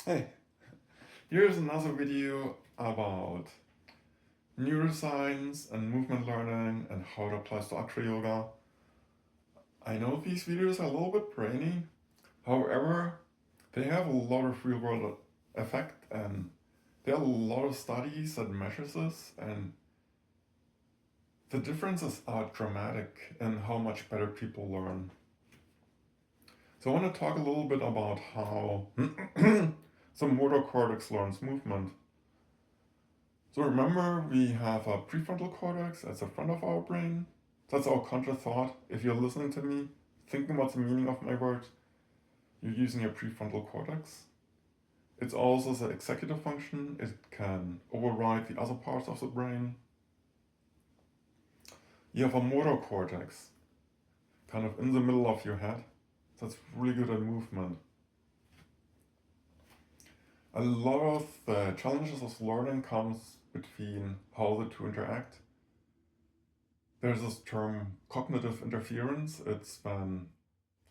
Hey, here's another video about neuroscience and movement learning and how it applies to Acroyoga. I know these videos are a little bit brainy, however, they have a lot of real world effect and there are a lot of studies that measure this and the differences are dramatic in how much better people learn. So I want to talk a little bit about how the motor cortex learns movement. So remember, we have a prefrontal cortex at the front of our brain. That's our conscious thought. If you're listening to me, thinking about the meaning of my words, you're using your prefrontal cortex. It's also the executive function. It can override the other parts of the brain. You have a motor cortex, kind of in the middle of your head. That's really good at movement. A lot of the challenges of learning comes between how the two interact. There's this term cognitive interference. It's when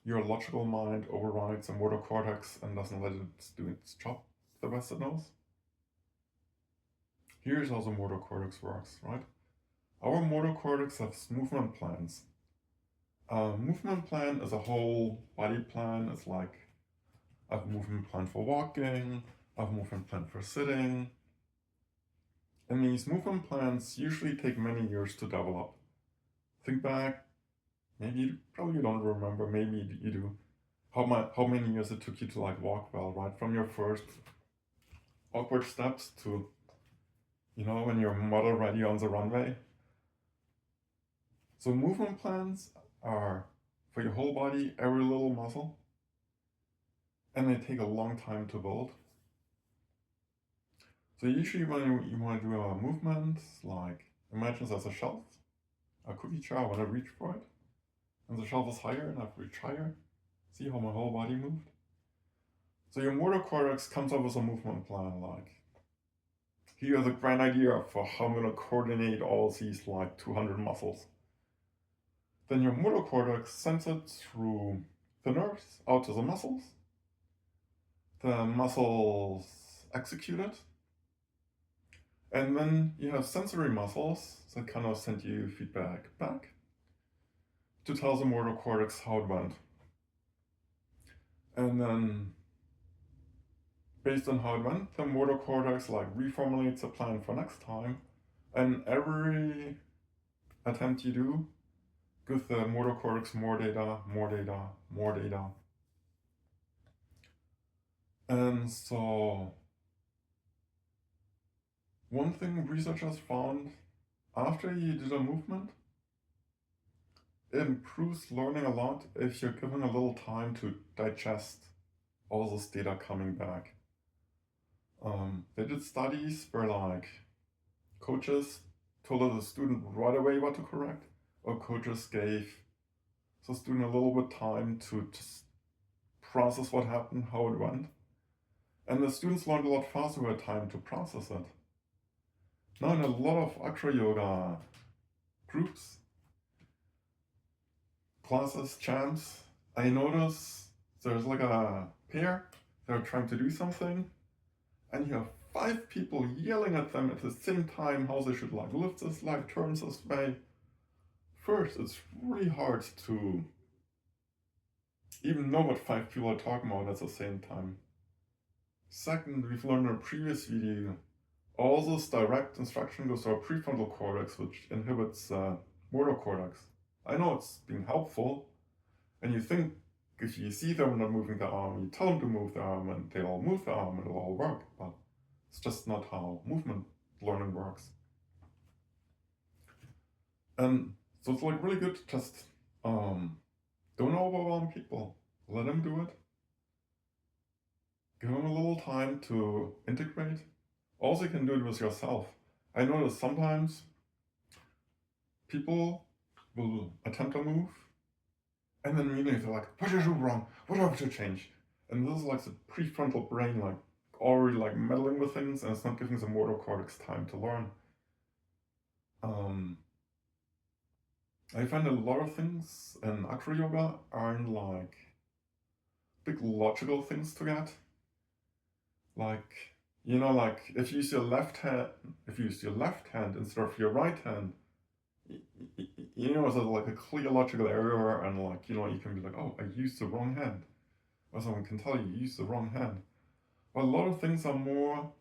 your logical mind overrides the motor cortex and doesn't let it do its job the best it knows. Here's how the motor cortex works, right? Our motor cortex has movement plans. A movement plan is a whole body plan. It's like a movement plan for walking, a movement plan for sitting. And these movement plans usually take many years to develop. Think back, maybe you probably don't remember, maybe you do. How many years it took you to like walk well, right? From your first awkward steps to, when you're model ready on the runway. So movement plans are for your whole body, every little muscle, and they take a long time to build. So usually when you want to do a movement, like imagine there's a shelf, a cookie jar, I want to reach for it, and the shelf is higher and I've reached higher. See how my whole body moved? So your motor cortex comes up with a movement plan, like, here's a grand idea for how I'm going to coordinate all these like 200 muscles. Then your motor cortex sends it through the nerves out to the muscles. The muscles execute it. And then you have sensory muscles that kind of send you feedback back to tell the motor cortex how it went. And then based on how it went, the motor cortex like reformulates a plan for next time. And every attempt you do gives the motor cortex more data, more data, more data. And so one thing researchers found after you did a movement, it improves learning a lot if you're given a little time to digest all this data coming back. They did studies where like coaches told the student right away what to correct, or coaches gave the student a little bit time to just process what happened, how it went. And the students learned a lot faster with time to process it. Now in a lot of Acroyoga groups, classes, champs, I notice there's like a pair, they're trying to do something, and you have 5 people yelling at them at the same time how they should like lift this leg, turn this way. First, it's really hard to even know what 5 people are talking about at the same time. Second, we've learned in a previous video, all this direct instruction goes to our prefrontal cortex, which inhibits motor cortex. I know it's being helpful, and you think if you see them not moving the arm, you tell them to move the arm, and they'll move the arm, and it'll all work, but it's just not how movement learning works. And so it's like really good to just don't overwhelm people. Let them do it. Give them a little time to integrate. Also, you can do it with yourself. I notice sometimes people will attempt a move, and then immediately they're like, what did I do wrong? What do I have to change? And this is like the prefrontal brain, like already like meddling with things, and it's not giving the motor cortex time to learn. I find a lot of things in Acroyoga aren't like big logical things to get. Like, like if you use your left hand, if you use your left hand instead of your right hand, it's like a clear logical error, and like, you can be like, oh, I used the wrong hand. Or someone can tell you used the wrong hand. But a lot of things are more,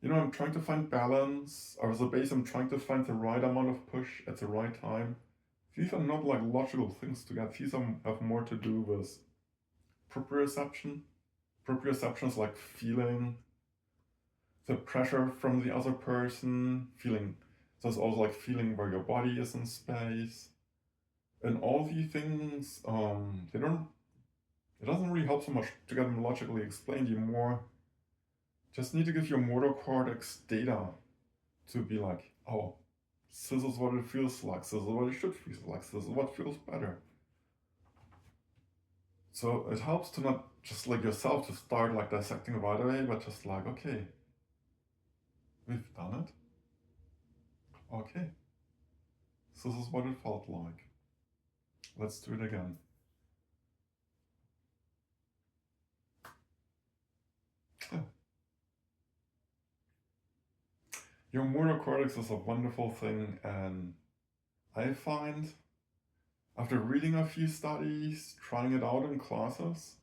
I'm trying to find balance, or as a base, I'm trying to find the right amount of push at the right time. These are not like logical things to get. These have more to do with proprioception. Proprioception is like feeling the pressure from the other person, feeling, there's also like feeling where your body is in space. And all these things, it doesn't really help so much to get them logically explained. You more just need to give your motor cortex data to be like, oh, this is what it feels like, this is what it should feel like, this is what feels better. So it helps to not just like yourself to start like dissecting right away, but just like, okay, we've done it. Okay, this is what it felt like. Let's do it again. Yeah. Your motor cortex is a wonderful thing, and I find after reading a few studies, trying it out in classes,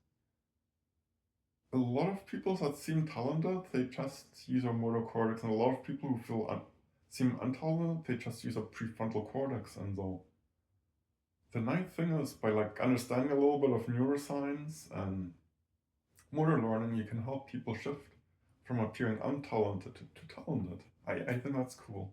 a lot of people that seem talented, they just use their motor cortex, and a lot of people who seem untalented, they just use a prefrontal cortex. And so the nice thing is, by like understanding a little bit of neuroscience and motor learning, you can help people shift from appearing untalented to talented. I think that's cool.